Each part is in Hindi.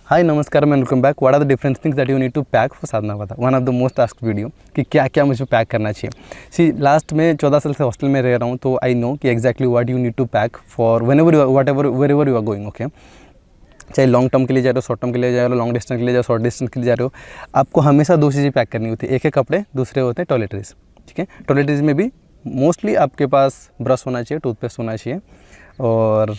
हाय नमस्कार and welcome back. What are the different things that you need to pack for साधना वादा, one of the most asked video कि क्या क्या मुझे पैक करना चाहिए। सी लास्ट में 14 साल से हॉस्टल में रह रहा हूँ, तो आई नो कि exactly what you need to pack for whenever whatever wherever you are going. Okay, चाहे लॉन्ग टर्म के लिए जा रहे हो, शॉर्ट टर्म के लिए जा रहे हो, लॉन्ग डिस्टेंस के लिए जा रहे हो, शॉर्ट डिस्टेंस के लिए जा रहे हो, आपको हमेशा दो चीज़ें पैक करनी होती है। एक है कपड़े, दूसरे होते हैं टॉयलेटरीज। ठीक है, टॉयलेटरीज में भी मोस्टली आपके पास ब्रश होना चाहिए, टूथपेस्ट होना चाहिए और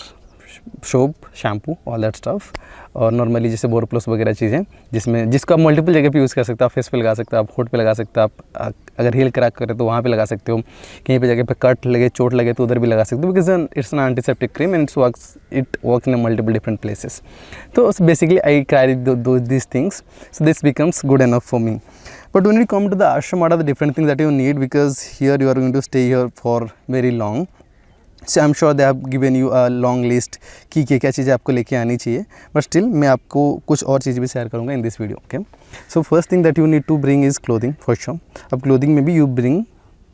soap, shampoo, all that stuff. और नॉर्मली जैसे बोरोप्लस वगैरह चीज़ें जिसको आप मल्टीपल जगह पे यूज़ कर सकते हो। आप फेस पे लगा सकते हो, आप होठ पे लगा सकते हो, आप अगर हील क्रैक करे तो वहाँ पे लगा सकते हो, कहीं पे जगह पे कट लगे, चोट लगे तो उधर भी लगा सकते हो, because it's an antiseptic cream and it works in multiple different places. तो basically I carry these things, so this becomes good enough for me. But when you come to the ashram, what are the different things that you need, because here you are going to stay here for very long. So I'm sure they have given you a long list कि क्या चीज़ें आपको लेके आनी चाहिए, बट स्टिल मैं आपको कुछ और चीज़ भी शेयर करूँगा in this video. Okay, so first thing that you need to bring is clothing for sure. अब क्लोथिंग में भी यू ब्रिंग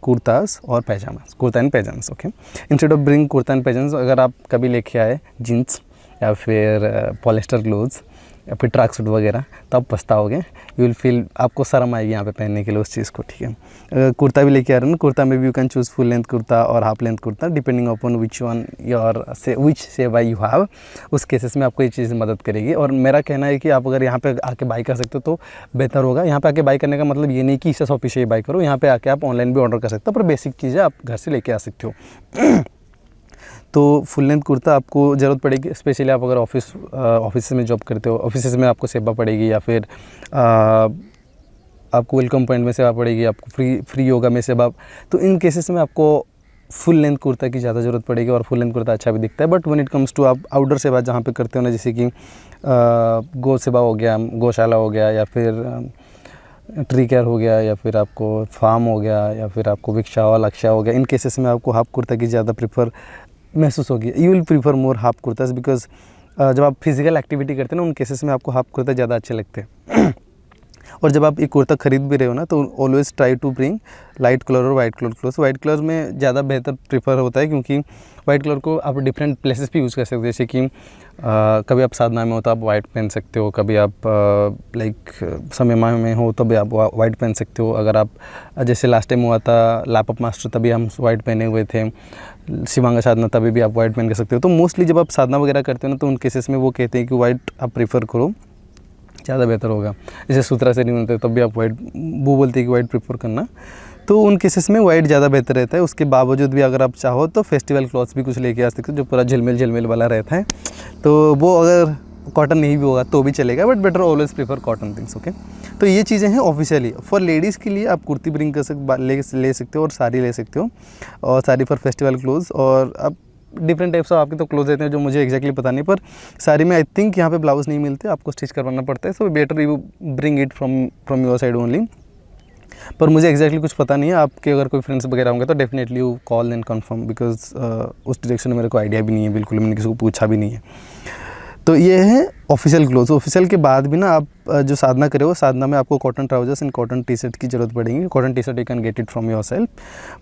कुर्तास और pyjamas, kurta and pyjamas. Okay, instead of bring kurta and pyjamas, अगर आप कभी लेके आए जीन्स या फिर पॉलिस्टर क्लोथ्स या फिर ट्रैक सूट वगैरह, तो आप पछताओगे। यू विल फील, आपको शर्म आएगी यहाँ पे पहनने के लिए उस चीज़ को। ठीक है, अगर कुर्ता भी लेके आ रहे हो ना, कुर्ता में भी you can choose full length kurta और half length kurta, depending upon which one your say which shape you have. उस केसेस में आपको ये चीज़ मदद करेगी। और मेरा कहना है कि आप अगर यहाँ पे आके बाई कर सकते हो तो बेहतर होगा। यहाँ पे आके बाई करने का मतलब ये नहीं कि इससे शॉप से बाई करो, यहाँ पे आके आप ऑनलाइन भी ऑर्डर कर सकते हो, पर बेसिक चीज़ें आप घर से लेके आ सकते हो। तो फुल लेंथ कुर्ता आपको ज़रूरत पड़ेगी, स्पेशली आप अगर ऑफिस में जॉब करते हो, ऑफिस में आपको सेवा पड़ेगी, या फिर आपको वेलकम पॉइंट में सेवा पड़ेगी, आपको फ्री योगा में सेवा। तो इन केसेस में आपको फुल लेंथ कुर्ता की ज़्यादा ज़रूरत पड़ेगी, और फुल लेंथ कुर्ता अच्छा भी दिखता है। But when it comes to आप आउटडोर सेवा जहाँ पे करते हो ना, जैसे कि गौ सेवा हो गया, गौशाला हो गया, या फिर ट्री केयर हो गया, या फिर आपको फार्म हो गया, या फिर आपको भिक्षा और लक्ष्या हो गया, इन केसेस में आपको हाफ कुर्ता की ज़्यादा प्रीफर महसूस होगी। You will prefer more half kurtas, because जब आप फिजिकल एक्टिविटी करते हैं ना, उन केसेस में आपको हाफ कुर्ता ज़्यादा अच्छे लगते हैं। और जब आप एक कुर्ता खरीद भी रहे हो ना, तो always try to bring light colour और white colour cloth. White colour में ज़्यादा बेहतर प्रीफर होता है, क्योंकि वाइट कलर को आप डिफरेंट प्लेसेस पे यूज़ कर सकते हो। जैसे कि कभी आप साधना में हो तो आप वाइट पहन सकते हो, कभी आप समय में हो तो भी आप वाइट पहन सकते हो। अगर आप जैसे लास्ट टाइम हुआ था लैपअप मास्टर, तभी हम वाइट पहने हुए थे। शिवांग साधना, तभी भी आप वाइट पहन कर सकते हो। तो मोस्टली जब आप साधना वगैरह करते हो ना, तो उन केसेस में वो कहते हैं कि वाइट आप प्रीफर करो, ज़्यादा बेहतर होगा। जैसे सूत्रा से नहीं होते तब भी आप वाइट, वो बोलते हैं कि वाइट प्रीफर करना, तो उन केसेस में वाइट ज़्यादा बेहतर रहता है। उसके बावजूद भी अगर आप चाहो तो फेस्टिवल क्लॉथ्स भी कुछ लेके आ सकते हो, जो पूरा झिलमिल वाला रहता है। तो वो अगर कॉटन नहीं भी होगा तो भी चलेगा, but better always prefer cotton things. Okay, तो ये चीज़ें हैं ऑफिशियली। फॉर लेडीज़ के लिए आप कुर्ती ब्रिंग कर ले सकते हो, और साड़ी ले सकते हो, और साड़ी फॉर फेस्टिवल क्लोथ्स। और आप डिफरेंट टाइप्स ऑफ आपके तो क्लोथ रहते हैं जो मुझे एक्जैक्टली पता नहीं, पर साड़ी में आई थिंक यहाँ पे ब्लाउज नहीं मिलते, आपको स्टिच करवाना पड़ता है। सो better you bring it from your side only. पर मुझे एक्जैक्टली कुछ पता नहीं है। आपके अगर कोई फ्रेंड्स वगैरह होंगे तो definitely you call and confirm, because उस डायरेक्शन में मेरे को आइडिया भी नहीं है, बिल्कुल मैंने किसी को पूछा भी नहीं है। तो ये है ऑफिशियल क्लोथ्स। ऑफिशियल के बाद भी ना आप जो साधना करे हो, साधना में आपको cotton trousers and cotton T shirt की ज़रूरत पड़ेगी। Cotton T shirt you can get it from your self,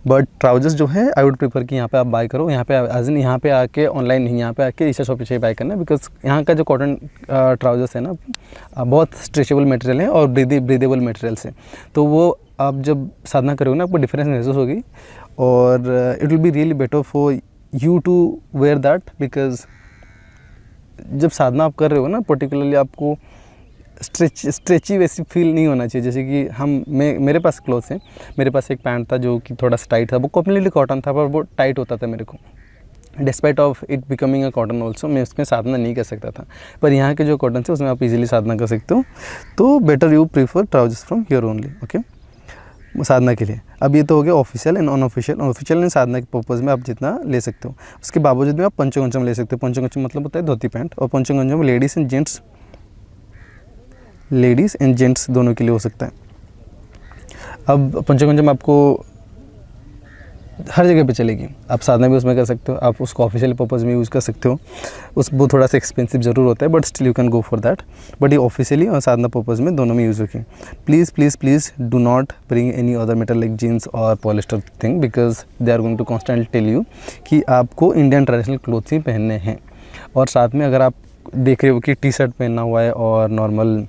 but trousers जो है आई वुड प्रीफर कि यहाँ पे आप बाय करो। यहाँ पे यहाँ पे आके ऑनलाइन नहीं, यहाँ पे आके ईशा शॉप से बाय करना, बिकॉज यहाँ का जो कॉटन ट्राउजर्स है ना, बहुत स्ट्रेचेबल मटेरियल है और ब्रीदेबल मटेरियल्स है। तो वो आप जब साधना करोगे ना, आपको डिफरेंस महसूस होगी, और it will be really better for you to wear that, because जब साधना आप कर रहे हो ना, पर्टिकुलरली आपको स्ट्रेची वैसी फील नहीं होना चाहिए। जैसे कि मेरे पास क्लोथ्स हैं, मेरे पास एक पैंट था जो कि थोड़ा सा टाइट था, वो कम्प्लीटली कॉटन था, पर वो टाइट होता था मेरे को, despite of it becoming a cotton also. मैं उसमें साधना नहीं कर सकता था, पर यहाँ के जो कॉटन है उसमें आप इजीली साधना कर सकते हो। तो better you prefer trousers from here only. Okay, साधना के लिए। अब ये तो हो गया official and unofficial. Official and साधना के पर्पज़ में आप जितना ले सकते हो, उसके बावजूद में आप पंचगंचम ले सकते हो। पंचगंचम मतलब होता है धोती पैंट, और पंचगंचम में लेडीज़ एंड जेंट्स दोनों के लिए हो सकता है। अब पंचगंचम आपको हर जगह पे चलेगी, आप साधना भी उसमें कर सकते हो, आप उसको ऑफिशियल पर्पज़ में यूज़ कर सकते हो। वो थोड़ा सा एक्सपेंसिव ज़रूर होता है, but still you can go for that. But ये ऑफिशियली और साधना पर्पज़ में दोनों में यूज़ होगी। Please do not bring any other metal like jeans और polyester thing, because they are going to constantly tell you कि आपको इंडियन ट्रेडिशनल क्लोथ्स ही पहनने हैं। और साथ में अगर आप देख रहे हो कि टी शर्ट पहना हुआ है और नॉर्मल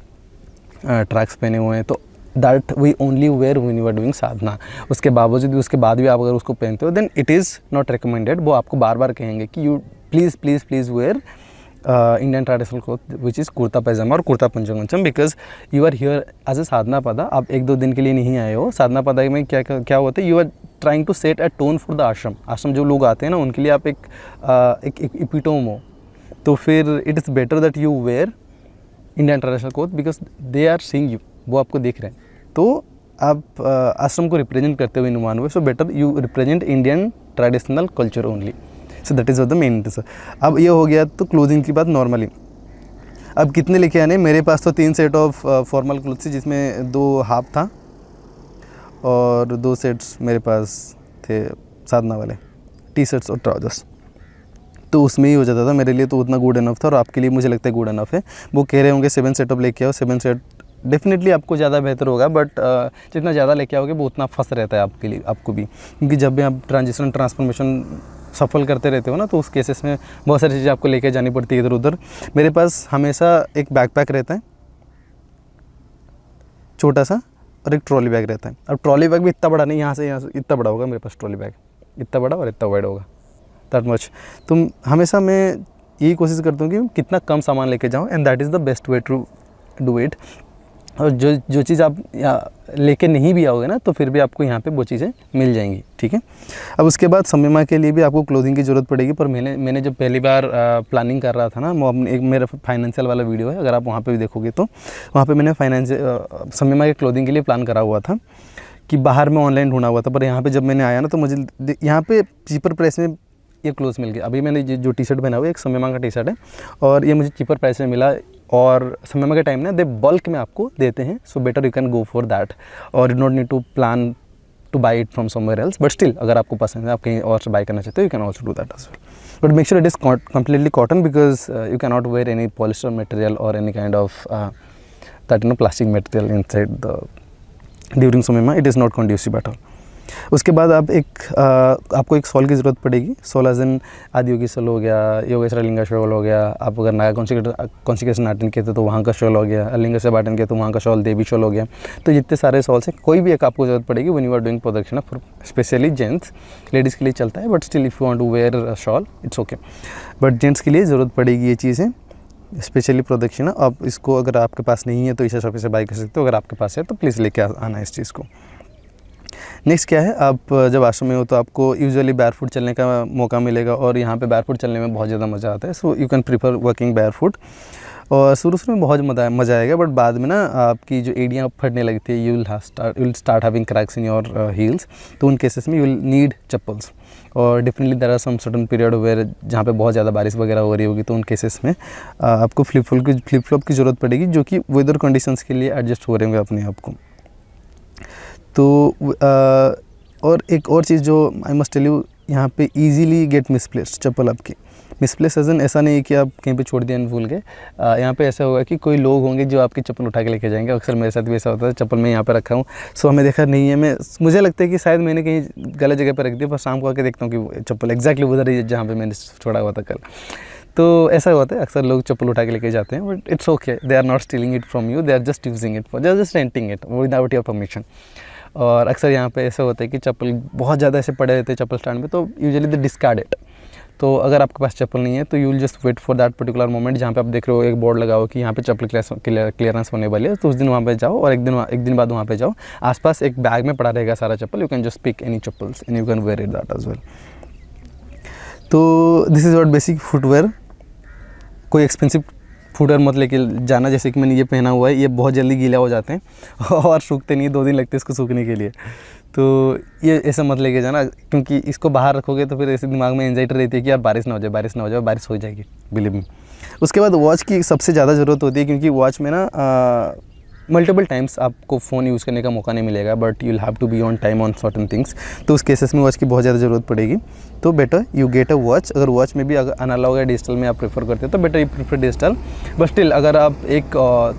ट्रैक्स पहने हुए हैं, तो that we only wear when you are doing साधना। उसके बावजूद भी, उसके बाद भी आप अगर उसको पहनते हो, then it is not recommended. वो आपको बार बार कहेंगे कि you please please please wear Indian traditional cloth which is kurta pyjama और कुर्ता पंचम, because you are here as a Sadhanapada. आप 1-2 दिन के लिए नहीं आए हो। साधना पदा में क्या होता है, you are trying to set a tone for the ashram जो लोग आते हैं ना, उनके लिए आप एक एपिटोम हो। तो फिर it is better that you wear Indian traditional cloth because they are seeing you, वो आपको देख रहे हैं। तो आप आश्रम को रिप्रेजेंट करते हुए in one way, so better you represent Indian traditional culture only. So that is the main interest. अब ये हो गया तो क्लोथिंग की बात नॉर्मली। अब कितने लेके आने, मेरे पास तो 3 सेट ऑफ फॉर्मल क्लोथ्स थी, जिसमें 2 हाफ था और 2 सेट्स मेरे पास थे साधना वाले, टी शर्ट्स और ट्राउजर्स। तो उसमें ही हो जाता था मेरे लिए, तो उतना गुड इनफ था। और आपके लिए मुझे लगता है गुड इनफ है। वो कह रहे होंगे 7 सेटअप लेके आओ, 7 सेट डेफिनेटली आपको ज़्यादा बेहतर होगा, बट जितना ज़्यादा लेके आओगे वो उतना फंस रहता है आपके लिए, आपको भी। क्योंकि जब भी आप ट्रांसफॉर्मेशन सफल करते रहते हो ना, तो उस केसेस में बहुत सारी चीज़ें आपको लेके जानी पड़ती है इधर उधर। मेरे पास हमेशा एक बैकपैक रहता है छोटा सा, और एक ट्रॉली बैग रहता है। अब ट्रॉली बैग भी इतना बड़ा नहीं, यहाँ से इतना बड़ा होगा मेरे पास ट्रॉली बैग, इतना बड़ा और इतना वाइड होगा, दैट मच। तो हमेशा मैं यही कोशिश करता हूँ कि कितना कम सामान लेके जाऊँ, and that is the best way to do it. और जो चीज़ आप लेके नहीं भी आओगे ना, तो फिर भी आपको यहाँ पे वो चीज़ें मिल जाएंगी, ठीक है। अब उसके बाद समय के लिए भी आपको क्लोथिंग की ज़रूरत पड़ेगी। पर मैंने जब पहली बार प्लानिंग कर रहा था ना, वो एक मेरा फाइनेंशियल वाला वीडियो है, अगर आप वहाँ पे भी देखोगे तो वहाँ पे मैंने समय के क्लोथिंग के लिए प्लान करा हुआ था कि बाहर में ऑनलाइन ढूंढा हुआ था। पर यहाँ पर जब मैंने आया ना, तो मुझे यहाँ पर चीपर प्राइस में ये क्लोथ्स मिल गया। अभी मैंने जो टी शर्ट पहना हुआ है, एक समय का टी शर्ट है, और ये मुझे चीपर प्राइस में मिला। और समय के टाइम ना दे बल्क में आपको देते हैं, so better you can go for that, और you not need to plan to buy it from somewhere else. But still अगर आपको पसंद है, आप कहीं और से बाई करना चाहते हो, you can also do that as well. But make sure it is completely cotton, because you can not wear any polyester material और any kind of that plastic material inside the during समय, it is not conducive at all. उसके बाद आप आपको एक शॉल की ज़रूरत पड़ेगी। Shawl as in Adiyogi shawl हो गया, योगेश्वर लिंगा शॉल हो गया। आप अगर नागा कॉन्सिक्रेशन अटेंड किए थे तो वहाँ का शॉल हो गया, लिंगा से अटेंड किया तो वहाँ का शॉल, देवी शॉल हो गया। तो जितने सारे शॉल्स हैं, कोई भी एक आपको ज़रूरत पड़ेगी when you are doing pradakshina for specially gents. Ladies के लिए चलता है, but still if you want to wear shawl it's okay, but gents के लिए ज़रूरत पड़ेगी ये चीज़ें, स्पेशली प्रदक्षिणा। आप इसको अगर आपके पास नहीं है तो ईशा शॉप से बाई कर सकते हो, अगर आपके पास है तो प्लीज़ लेके आना इस चीज़ को। नेक्स्ट क्या है, आप जब आश्रम में हो तो आपको यूजुअली बैरफुट चलने का मौका मिलेगा, और यहाँ पे बैरफुट चलने में बहुत ज़्यादा मज़ा आता है। So you can prefer working barefoot. और शुरू में बहुत मज़ा आएगा, बट बाद में ना आपकी जो एड़ियाँ फटने लगती है, you will start having cracks in your heels. तो उन केसेस में यू विल नीड चप्पल्स। और definitely there are some certain period where जहाँ पे बहुत ज़्यादा बारिश वगैरह हो रही होगी, तो उन केसेस में आपको फ्लिप फ्लॉप की ज़रूरत पड़ेगी, जो कि वेदर कंडीशंस के लिए एडजस्ट हो रहे होंगे अपने आप को। तो और एक और चीज़ जो आई मस्ट टेल यू, यहाँ पे इजीली गेट मिसप्लेस्ड चप्पल आपकी। मिसप्लेस एजन ऐसा नहीं है कि आप कहीं पे छोड़ दिया नहीं, भूल गए। यहाँ पे ऐसा होगा कि कोई लोग होंगे जो आपकी चप्पल उठा के लेके जाएंगे। अक्सर मेरे साथ भी ऐसा होता है, चप्पल मैं यहाँ पे रखा हूँ, सो हमें देखा नहीं है। मुझे लगता है कि शायद मैंने कहीं गलत जगह पर रख दिया, पर शाम को आके देखता हूँ कि चप्पल एग्जैक्टली उधर ही है जहाँ पर मैंने छोड़ा हुआ था कल। तो ऐसा होता है, अक्सर लोग चप्पल उठा के लेके जाते हैं, but it's okay, they are not stealing it from you, they are just using it for just renting it without your permission. और अक्सर यहाँ पे ऐसा होता है कि चप्पल बहुत ज़्यादा ऐसे पड़े रहते हैं चप्पल स्टैंड में, तो यूजुअली दे डिस्कार्ड इट। तो अगर आपके पास चप्पल नहीं है तो you will just wait for that particular moment जहाँ पे आप देख रहे हो एक बोर्ड लगा हो कि यहाँ पे चप्पल क्लियरेंस होने वाली है, तो उस दिन वहाँ पे जाओ, और एक दिन बाद वहाँ पे जाओ। आसपास एक बैग में पड़ा रहेगा सारा चप्पल, you can just pick any chappals and you can wear it that as well. तो this is what basic footwear. कोई एक्सपेंसिव फुटवेयर मत लेके जाना, जैसे कि मैंने ये पहना हुआ है, ये बहुत जल्दी गीला हो जाते हैं और सूखते नहीं, 2 दिन लगते हैं इसको सूखने के लिए। तो ये ऐसा मत लेके जाना, क्योंकि इसको बाहर रखोगे तो फिर ऐसे दिमाग में एंजाइटी रहती है कि यार बारिश ना हो जाए, बारिश ना हो जाए, बारिश हो जाएगी, बिलीव मी। उसके बाद वॉच की सबसे ज़्यादा ज़रूरत होती है, क्योंकि वॉच में ना मल्टीपल टाइम्स आपको फ़ोन यूज़ करने का मौका नहीं मिलेगा, but you will have to be on time on certain things. तो उस केसेस में वॉच की बहुत ज़्यादा ज़रूरत पड़ेगी। तो better you get a watch. अगर वॉच में भी अगर एनालॉग या डिजिटल में आप प्रेफर करते हो तो better you prefer digital, but still अगर आप एक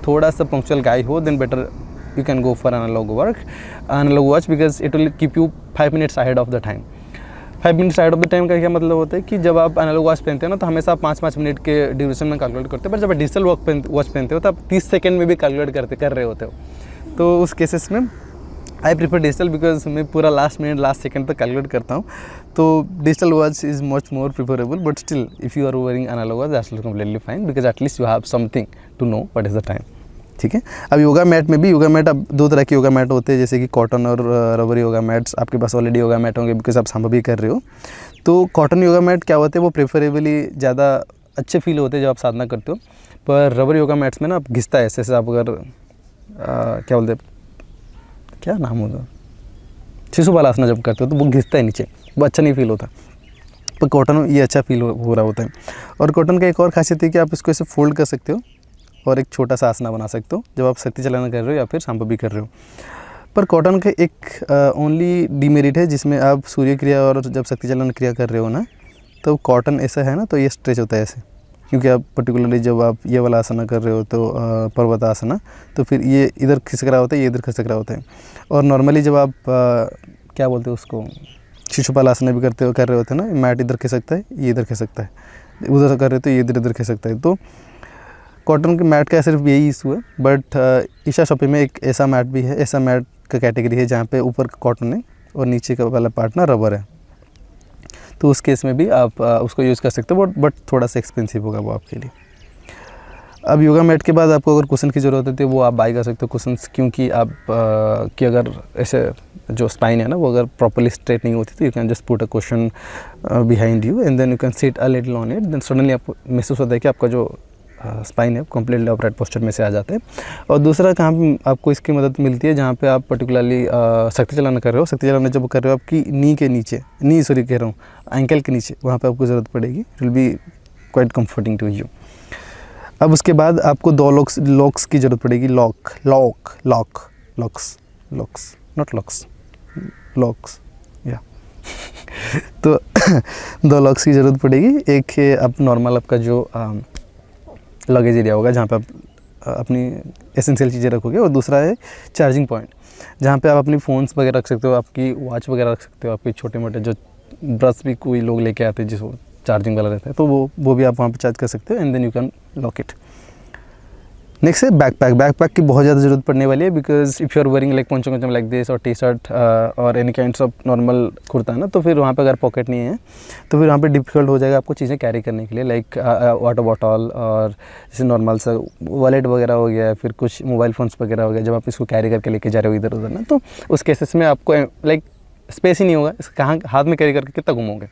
थोड़ा सा पंक्चुअल गाय हो, then better you can go for analog watch because it will keep you 5 minutes ahead of the time. 5 minutes out of the time का क्या मतलब होता है कि जब आप एनालॉग वॉच पहनते हो ना तो हमेशा आप 5-5 मिनट के ड्यूरेशन में कैलकुलेट करते हो, पर जब आप डिजिटल वॉच पहनते हो तो आप 30 सेकंड में भी कैलकुलेट कर रहे होते हो। तो उस केसेस में आई प्रीफर डिजिटल बिकॉज मैं पूरा लास्ट मिनट लास्ट सेकंड तक कैलकुलेट करता हूँ। तो digital watch is much more preferable, but still if you are wearing analogue watch that's completely fine because at least you have something to know what is the time. ठीक है। अब योगा मैट में भी, योगा मैट अब 2 तरह के योगा मैट होते हैं, जैसे कि कॉटन और रबर योगा मैट्स। आपके पास ऑलरेडी योगा मैट होंगे बिकॉज आप सांभा भी कर रहे हो। तो कॉटन योगा मैट क्या होते हैं, वो प्रेफरेबली ज़्यादा अच्छे फील होते हैं जब आप साधना करते हो। पर रबर योगा मैट्स में ना आप घिसता है ऐसे आप अगर क्या बोलते हैं, क्या नाम होगा, शिशुपाल आसना जब करते हो तो वो घिसता है नीचे, वो अच्छा नहीं फील होता। पर कॉटन ये अच्छा फील हो रहा होता है। और कॉटन का एक और खासियत है कि आप इसको ऐसे फोल्ड कर सकते हो और एक छोटा सा आसना बना सकते हो जब आप शक्ति चलाना कर रहे हो या फिर सांभा भी कर रहे हो। पर कॉटन का एक ओनली डीमेरिट है, जिसमें आप सूर्य क्रिया और जब शक्ति चलन क्रिया कर रहे हो ना, तो कॉटन ऐसा है ना तो ये स्ट्रेच होता है ऐसे, क्योंकि आप पर्टिकुलरली जब आप ये वाला आसना कर रहे हो तो पर्वत आसना, तो फिर ये इधर खिसक रहा होता है, ये इधर खिसक रहा होता है। और नॉर्मली जब आप क्या बोलते हैं उसको, शिशुपाल आसना भी कर रहे होते हैं ना, मैट इधर खिसकता है, ये इधर खिसकता है, उधर कर रहे हो तो ये इधर खिसकता है। तो कॉटन के मैट का सिर्फ यही इशू है। बट ईशा शॉपी में एक ऐसा मैट भी है, ऐसा मैट का कैटेगरी है जहाँ पे ऊपर कॉटन है और नीचे का वाला पार्ट ना रबर है। तो उस केस में भी आप उसको यूज़ कर सकते हो, बट थोड़ा सा एक्सपेंसिव होगा वो आपके लिए। अब योगा मैट के बाद आपको अगर कुशन की ज़रूरत होती है वो आप बाई कर सकते हो कुशन्स, क्योंकि आप कि अगर ऐसे जो स्पाइन है ना वो अगर प्रॉपर्ली स्ट्रेट नहीं होती तो you can just put a cushion behind you and then you can sit a little on it. Then suddenly आपको महसूस होता है कि आपका जो स्पाइन है कम्प्लीटली अपराइट पोस्चर में से आ जाते हैं। और दूसरा कहाँ पे आपको इसकी मदद मिलती है, जहाँ पे आप पर्टिकुलरली शक्ति चलाना कर रहे हो। शक्ति चलाना जब कर रहे हो आपकी नी के नीचे, कह रहा हूँ, एंकल के नीचे, वहाँ पे आपको ज़रूरत पड़ेगी। It will be quite comforting to you. अब उसके बाद आपको 2 लॉक्स की ज़रूरत पड़ेगी। लॉक्स या तो 2 लॉक्स की ज़रूरत पड़ेगी। एक है आप नॉर्मल आपका जो लगेज एरिया होगा जहाँ पे आप अपनी एसेंशियल चीज़ें रखोगे, और दूसरा है चार्जिंग पॉइंट, जहाँ पे आप अपनी फ़ोन्स वगैरह रख सकते हो, आपकी वॉच वगैरह रख सकते हो, आपके छोटे मोटे जो ब्रश भी कोई लोग लेके आते हैं जिसको चार्जिंग वाला रहता है, तो वो भी आप वहाँ पे चार्ज कर सकते हो and then you can lock it. Next है बैकपैक की बहुत ज़्यादा ज़रूरत पड़ने वाली है because if you are wearing like poncho like this और टी शर्ट और any kinds of normal kurta ना, तो फिर वहाँ पे अगर पॉकेट नहीं है तो फिर वहाँ पे डिफ़िकल्ट हो जाएगा आपको चीज़ें कैरी करने के लिए, लाइक वाटर बॉटल और जैसे नॉर्मल सा वॉलेट वगैरह हो गया, फिर कुछ मोबाइल फ़ोन्स वगैरह हो गया। जब आप इसको कैरी करके लेके जा रहे हो इधर उधर ना, तो उस केसेस में आपको लाइक स्पेस ही नहीं होगा, कहाँ हाथ में कैरी करके कितना घूमोगे।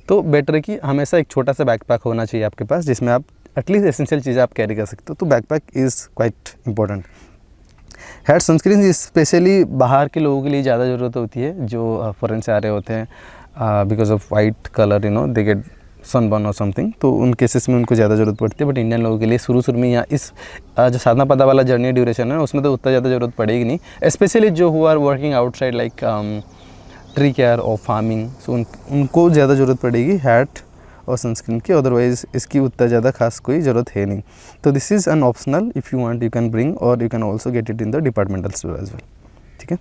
तो बेटर है कि हमेशा एक छोटा सा बैकपैक होना चाहिए आपके पास, जिसमें आप एटलीस्ट एसेंशियल चीज़ें आप कैरी कर सकते हो। तो backpack is quite important. Head sunscreen specially बाहर के लोगों के लिए ज़्यादा ज़रूरत होती है जो फॉरेन से आ रहे होते हैं because of white colour, you know, they get sunburn और समथिंग, तो उन केसेस में उनको ज़्यादा ज़रूरत पड़ती है। बट इंडियन लोगों के लिए शुरू में या इस जो साधना पदा वाला जर्नी ड्यूरेशन है उसमें तो उतना ज़्यादा ज़रूरत पड़ेगी नहीं, स्पेशली जो who are working outside like tree care और फार्मिंग, सो उनको ज़्यादा ज़रूरत पड़ेगी हैट और सनस्क्रीन की। अदरवाइज़ इसकी उतना ज़्यादा खास कोई ज़रूरत है नहीं। तो this is an optional, if you want you can bring और you can also get it in the departmental store as well. ठीक है।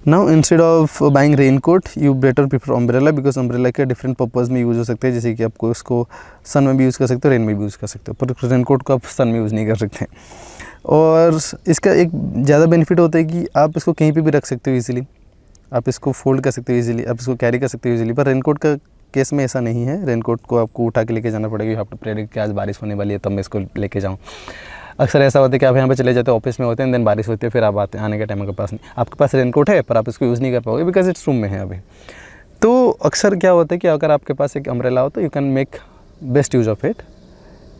Now instead of buying raincoat you better prefer umbrella, because umbrella के डिफरेंट पर्पज़ में यूज़ हो सकते हैं, जैसे कि आपको इसको सन में भी यूज़ कर सकते हो, रेन में भी यूज़ कर सकते हो, पर रेनकोट को आप सन में यूज़ नहीं कर सकते। और इसका एक ज़्यादा बेनिफिट होता है कि आप इसको कहीं पर भी रख सकते हो ईजिली, आप इसको फोल्ड कर सकते हो ईजिली, आप इसको कैरी कर सकते हो ईजिली। पर रेनकोट का केस में ऐसा नहीं है, रेनकोट को आपको उठा के लेके जाना पड़ेगा। यू हैव टू प्रेडिक्ट कि आज बारिश होने वाली है तब मैं इसको लेके जाऊँ। अक्सर ऐसा होता है कि आप यहाँ पे चले जाते हो, ऑफिस में होते हैं, देन बारिश होती है, फिर आप आने के टाइम आपके पास नहीं, आपके पास रेनकोट है पर आप इसको यूज़ नहीं कर पाओगे बिकॉज इट्स रूम में है अभी। तो अक्सर क्या होता है कि अगर आपके पास एक अम्ब्रेला हो तो you can make best use of it.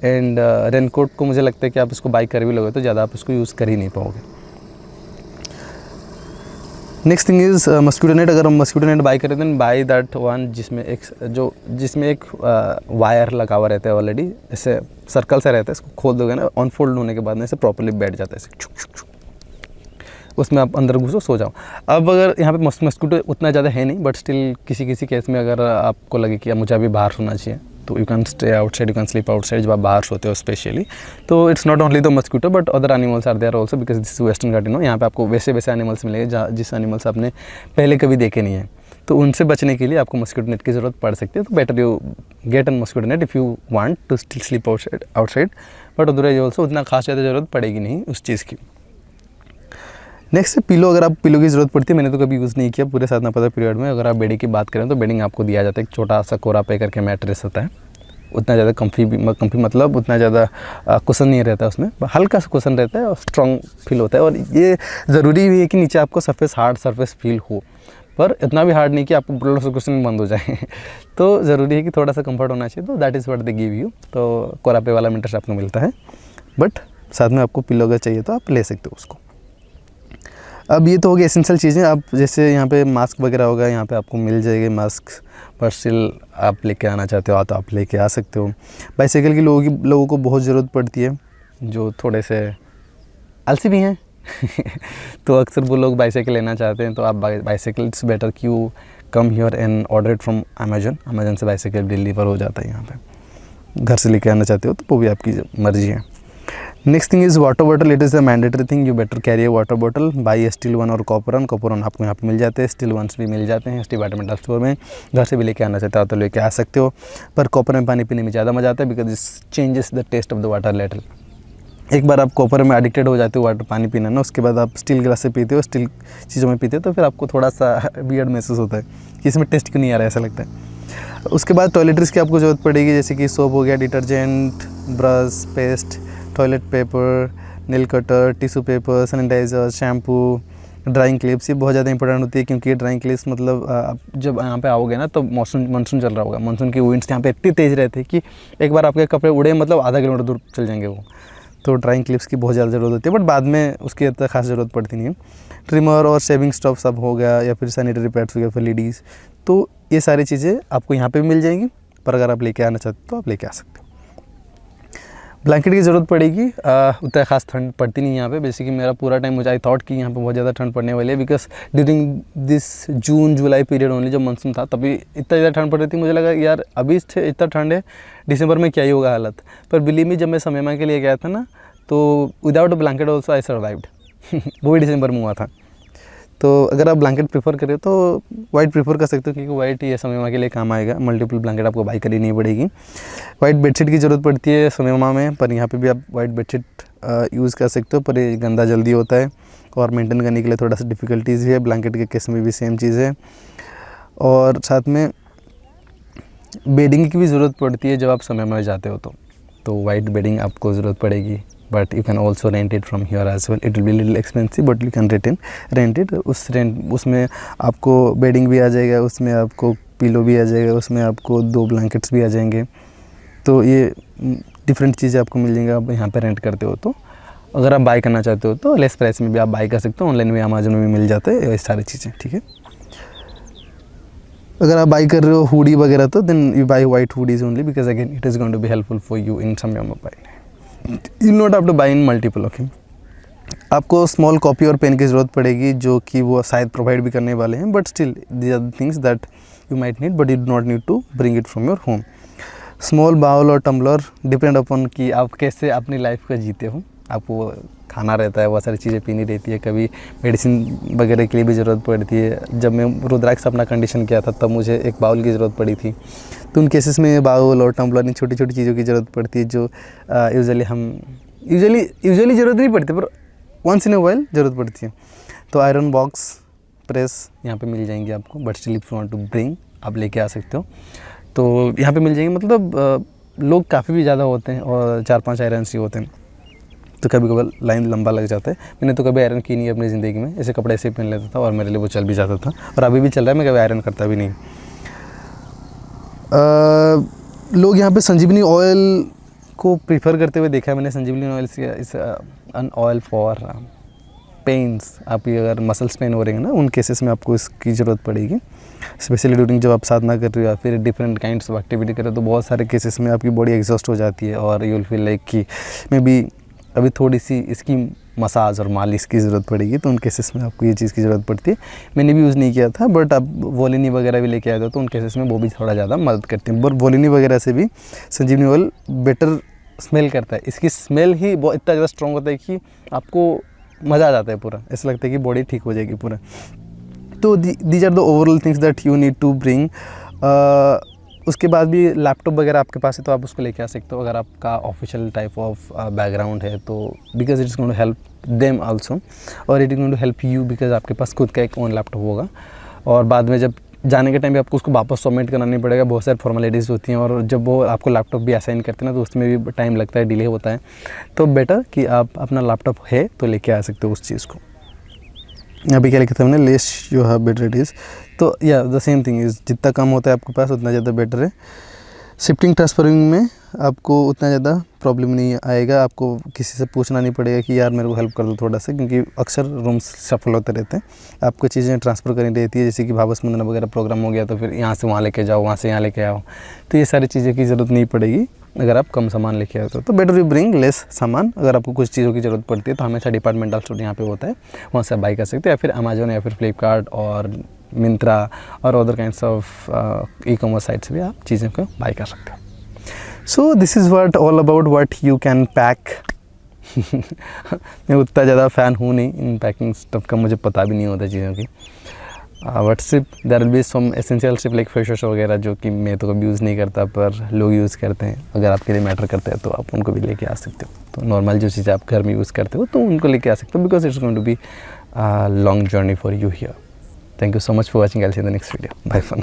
And raincoat को मुझे लगता है कि आप इसको बाई कर भी लोगे तो ज़्यादा आप इसको यूज़ कर ही नहीं पाओगे। Next thing is mosquito net. अगर हम मस्क्यूटो नेट बाई करें देन बाई दैट वन जिसमें एक वायर लगा हुआ रहता है ऑलरेडी, ऐसे सर्कल से रहता है, इसको खोल दोगे ना, अनफोल्ड होने के बाद में ऐसे प्रॉपर्ली बैठ जाता है ऐसे छुक छुक छुक, उसमें आप अंदर घुसो सो जाओ। अब अगर यहाँ पे मस्क्यूटो उतना ज़्यादा है नहीं, बट स्टिल किसी केस में अगर आपको लगे कि मुझे अभी बाहर सोना चाहिए तो you can stay outside, you can sleep outside जब आप बाहर सोते हो स्पेशली। तो it's not only the mosquito but other animals are there also because this is western ghati no. यहाँ पे आपको वैसे एनिमल्स मिलेंगे जिस एनिमल्स आपने पहले कभी देखे नहीं है। तो उनसे बचने के लिए आपको मस्किटो नेट की ज़रूरत पड़ सकती है। तो better you get an mosquito net if you want to still sleep outside, but otherwise also उतना खास ज़्यादा ज़रूरत पड़ेगी नहीं उस चीज़ की। नेक्स्ट है पिलो। अगर आप पिलो की ज़रूरत पड़ती है, मैंने तो कभी यूज़ नहीं किया पूरे 7-9 पीरियड में। अगर आप बेडिंग की बात करें तो बेडिंग आपको दिया जाता है, एक छोटा सा कोरा पे करके मैट्रेस होता है, उतना ज़्यादा कंफी मतलब उतना ज़्यादा कुशन नहीं रहता है उसमें, हल्का सा कुशन रहता है और स्ट्रॉन्ग फील होता है। और ये ज़रूरी भी है कि नीचे आपको सरफेस हार्ड सरफेस फील हो, पर इतना भी हार्ड नहीं कि आपको ब्लड सर्कुलेशन बंद हो जाए तो ज़रूरी है कि थोड़ा सा कंफर्ट होना चाहिए। तो that is what they give you. तो कोरापे वाला मैट्रेस आपको मिलता है, बट साथ में आपको पिलो अगर चाहिए तो आप ले सकते हो उसको। अब ये तो हो गई एसेंशियल चीज़ें। आप जैसे यहाँ पे मास्क वगैरह होगा, यहाँ पे आपको मिल जाएगी मास्क, पर स्टिल आप लेके आना चाहते हो तो आप लेके आ सकते हो। बाईसाइकिल के लोगों को बहुत ज़रूरत पड़ती है जो थोड़े से आलसी भी हैं तो अक्सर वो लोग बाईसाइकिल लेना चाहते हैं। तो आप बाईसाइकिल इट्स बेटर कि you come here and order it from Amazon से बाईसाइकिल डिलीवर हो जाता है यहाँ पे। घर से लेके आना चाहते हो तो वो भी आपकी मर्जी है। Next thing is water bottle. It is a mandatory thing, you better carry a water bottle, by steel one और कॉपर वन आपको यहाँ पे मिल जाते हैं, स्टील वंस भी मिल जाते हैं डिपार्टमेंटल स्टोर में। घर से भी लेके आना चाहते हो तो लेके आ सकते हो, पर कॉपर में पानी पीने में ज़्यादा मज़ा आता है because is changes the taste of the water little. एक बार आप कॉपर में एडिक्टेड हो जाते हो वाटर पानी पीना ना, उसके बाद आप स्टील गिलास से पीते हो, स्टील चीज़ों में पीते हो, तो फिर आपको थोड़ा सा वियर्ड महसूस होता है कि इसमें टेस्ट क्यों नहीं आ रहा है, ऐसा लगता है। उसके बाद टॉयलेटरीज की आपको ज़रूरत पड़ेगी, जैसे कि सोप हो गया, detergent, brush, paste, toilet paper, nail cutter, tissue paper, sanitizer, shampoo, drying clips. ये बहुत ज़्यादा इंपॉर्टेंट होती है क्योंकि ये ड्राइंग क्लिप्स मतलब आप जब यहाँ पे आओगे ना तो मानसून चल रहा होगा, मानसून की विंड्स यहाँ पे इतनी तेज़ रहती है कि एक बार आपके कपड़े उड़े मतलब आधा किलोमीटर दूर चल जाएंगे वो। तो ड्राइंग क्लिप्स की बहुत ज़्यादा ज़रूरत होती है, बट बाद में उसकी इतना खास ज़रूरत पड़ती नहीं है। ट्रिमर और शेविंग स्टफ सब हो गया, या फिर सैनिटरी पैड्स हो गया फॉर लेडीज़। तो ये सारी चीज़ें आपको यहाँ पे मिल जाएंगी, पर अगर आप लेके आना चाहते हो तो आप लेके आ सकते हो। ब्लैंकेट की ज़रूरत पड़ेगी, उतना खास ठंड पड़ती नहीं यहाँ पे। बेसिकली मेरा पूरा टाइम मुझे आई थॉट कि यहाँ पे बहुत ज़्यादा ठंड पड़ने वाली है, because during this June July period only जब मानसून था तभी इतना ज़्यादा ठंड पड़ रही थी। मुझे लगा यार अभी से इतना ठंड है, दिसंबर में क्या ही होगा हालत। पर बिलीव मी, जब मैं समेमा के लिए गया था ना तो without a blanket also I survived वो भी दिसंबर में हुआ था। तो अगर आप ब्लैंकेट प्रेफर करें तो वाइट प्रेफर कर सकते हो, क्योंकि वाइट ये समेमा के लिए काम आएगा। मल्टीपल ब्लैंकेट आपको बाई करनी नहीं पड़ेगी। वाइट बेडशीट की ज़रूरत पड़ती है समेमा में, पर यहाँ पे भी आप वाइट बेडशीट यूज़ कर सकते हो, पर ये गंदा जल्दी होता है और मेंटेन करने के लिए थोड़ा सा डिफ़िकल्टीज़ भी है। ब्लैंकेट के केस में भी सेम चीज़ है। और साथ में बेडिंग की भी ज़रूरत पड़ती है जब आप समेमा में जाते हो तो वाइट बेडिंग आपको ज़रूरत पड़ेगी, but you can also rent it from here as well. It will be little expensive but you can rent it. उसमें आपको बेडिंग भी आ जाएगा, उसमें आपको पिलो भी आ जाएगा, उसमें आपको 2 ब्लैंकेट्स भी आ जाएंगे। तो ये डिफरेंट चीज़ें आपको मिल जाएंगी आप यहाँ पे रेंट करते हो। तो अगर आप बाई करना चाहते हो तो लेस प्राइस में भी आप बाई कर सकते हो, ऑनलाइन में अमेजन में भी मिल जाते हैं ये सारी चीज़ें, ठीक है। अगर आप बाई कर रहे हो हुडी वगैरह तो then you buy white hoodies only, because again it is going to be helpful for you in some by. You not have to buy in multiple, okay. आपको स्मॉल कॉपी और पेन की ज़रूरत पड़ेगी, जो कि वो शायद प्रोवाइड भी करने वाले हैं, but still these are the things that you might need, but you do not need to bring it from your home. Small bowl और टम्बलर डिपेंड अपॉन कि आप कैसे अपनी लाइफ को जीते हो। आपको खाना रहता है, बहुत सारी चीज़ें पीनी रहती है, कभी मेडिसिन वगैरह के लिए भी ज़रूरत पड़ती है। जब मैं रुद्राक्ष अपना कंडीशन किया था तब मुझे एक बाउल की ज़रूरत पड़ी थी। तो उन केसेस में बाउल और टम्बलर इन छोटी छोटी चीज़ों की ज़रूरत पड़ती है, जो यूजुअली ज़रूरत नहीं पड़ती, पर वंस इन अ वाइल ज़रूरत पड़ती है। तो आयरन बॉक्स, प्रेस यहाँ पे मिल जाएंगे आपको, but still if you want to bring आप लेके आ सकते हो। तो यहाँ पे मिल जाएंगे, मतलब लोग काफ़ी भी ज़्यादा होते हैं और 4-5 आयरन ही होते हैं, तो कभी कभी लाइन लंबा लग जाता है। मैंने तो कभी आयरन की नहीं है अपनी ज़िंदगी में, ऐसे कपड़े ऐसे पहन लेता था और मेरे लिए वो चल भी जाता था, और अभी भी चल रहा है, मैं कभी आयरन करता भी नहीं। लोग यहाँ पे संजीवनी ऑयल को प्रीफर करते हुए देखा है मैंने। संजीवनी ऑयल इस एन ऑयल फॉर पेन्स। आपकी अगर मसल्स पेन हो रहे हैं ना, उन केसेस में आपको इसकी ज़रूरत पड़ेगी, स्पेशली ड्यूरिंग जब आप साधना कर रहे हो या फिर डिफरेंट काइंड्स ऑफ एक्टिविटी कर रहे हो। तो बहुत सारे केसेस में आपकी बॉडी एग्जॉस्ट हो जाती है और यू विल फील लाइक कि मे बी अभी थोड़ी सी इसकी मसाज और मालिश की ज़रूरत पड़ेगी। तो उन केसेस में आपको ये चीज़ की ज़रूरत पड़ती है। मैंने भी यूज़ नहीं किया था, बट आप वोलिनी वगैरह भी लेके आए थे, तो उन केसेस में वो भी थोड़ा ज़्यादा मदद करती है। बट वोलिनी वगैरह से भी संजीवनी ऑयल बेटर स्मेल करता है। इसकी स्मेल ही बहुत इतना ज़्यादा स्ट्रॉन्ग होता है कि आपको मज़ा आ जाता है पूरा, ऐसा लगता है कि बॉडी ठीक हो जाएगी पूरा। तो these are the overall things that you need to bring. उसके बाद भी लैपटॉप वगैरह आपके पास है तो आप उसको लेके आ सकते हो अगर आपका ऑफिशियल टाइप ऑफ बैकग्राउंड है तो, because it is going to help them also, और it is going to help you because आपके पास खुद का एक ओन लैपटॉप होगा। और बाद में जब जाने के टाइम भी आपको उसको वापस सबमिट करना नहीं पड़ेगा, बहुत सारी फॉर्मेलिटीज़ होती हैं, और जब वो आपको लैपटॉप भी असाइन करते हैं ना तो उसमें भी टाइम लगता है, डिले होता है। तो बेटर कि आप अपना लैपटॉप है तो लेके आ सकते हो उस चीज़ को। अभी क्या लिखा था हमने, less you have better it is, तो या द सेम थिंग इज़, जितना कम होता है आपके पास उतना ज़्यादा बेटर है। शिफ्टिंग ट्रांसफरिंग में आपको उतना ज़्यादा प्रॉब्लम नहीं आएगा, आपको किसी से पूछना नहीं पड़ेगा कि यार मेरे को हेल्प कर दो थोड़ा सा, क्योंकि अक्सर रूम्स सफल होते रहते हैं, आपको चीज़ें ट्रांसफ़र करनी रहती है, जैसे कि भावस बंधना वगैरह प्रोग्राम हो गया तो फिर यहाँ से वहाँ लेके जाओ, वहाँ से यहाँ लेके आओ, तो ये सारी चीज़ों की ज़रूरत नहीं पड़ेगी अगर आप कम सामान लेके आते हो। तो बेटर यू ब्रिंग लेस सामान। अगर आपको कुछ चीज़ों की ज़रूरत पड़ती है तो हमेशा डिपार्टमेंटल स्टोर यहाँ पे होता है, वहाँ से आप बाई कर सकते हो, या फिर अमेजोन या फिर फ्लिपकार्ट और मिंत्रा और other kinds of e commerce sites भी आप चीज़ों को बाई कर सकते हो। So this is what all about what you can pack. मैं उतना ज़्यादा फ़ैन हूँ नहीं इन पैकिंग स्टफ का, मुझे पता भी नहीं होता चीज़ों की। बट सिर्फ there will be some essential सिर्फ लाइक फेस वॉश वगैरह जो कि मैं तो कभी यूज़ नहीं करता पर लोग यूज़ करते हैं, अगर आपके लिए मैटर करता है तो आप उनको भी लेके आ सकते हो। तो नॉर्मल जो चीज़ें आप घर में यूज़ करते हो तो उनको लेके आ सकते हो, because it's going to be long journey for you here. Thank you so much for watching, I will see in the next video, bye for now.